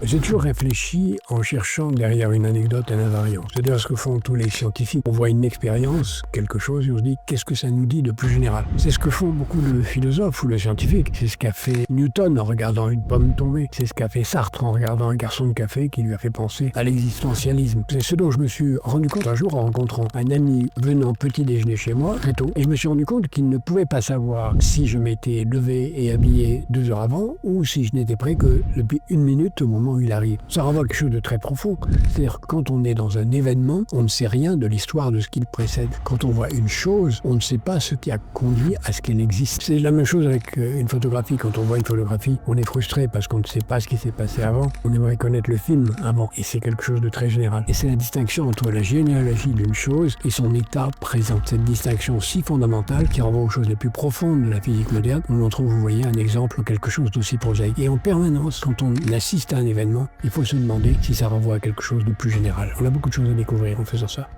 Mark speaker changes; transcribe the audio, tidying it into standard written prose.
Speaker 1: J'ai toujours réfléchi en cherchant derrière une anecdote un invariant. C'est-à-dire ce que font tous les scientifiques. On voit une expérience, quelque chose, et on se dit qu'est-ce que ça nous dit de plus général. C'est ce que font beaucoup de philosophes ou de scientifiques. C'est ce qu'a fait Newton en regardant une pomme tomber. C'est ce qu'a fait Sartre en regardant un garçon de café qui lui a fait penser à l'existentialisme. C'est ce dont je me suis rendu compte un jour en rencontrant un ami venant petit déjeuner chez moi très tôt. Et je me suis rendu compte qu'il ne pouvait pas savoir si je m'étais levé et habillé 2 heures avant ou si je n'étais prêt que depuis 1 minute au moment où il arrive. Ça renvoie à quelque chose de très profond. C'est-à-dire quand on est dans un événement, on ne sait rien de l'histoire de ce qui le précède. Quand on voit une chose, on ne sait pas ce qui a conduit à ce qu'elle existe. C'est la même chose avec une photographie. Quand on voit une photographie, on est frustré parce qu'on ne sait pas ce qui s'est passé avant. On aimerait connaître le film avant. Et c'est quelque chose de très général. Et c'est la distinction entre la généalogie d'une chose et son état présent. Cette distinction si fondamentale qui renvoie aux choses les plus profondes de la physique moderne. On en trouve, vous voyez, un exemple, quelque chose d'aussi prosaïque. Et en permanence, quand on assiste à un événement, il faut se demander si ça renvoie à quelque chose de plus général. On a beaucoup de choses à découvrir en faisant ça.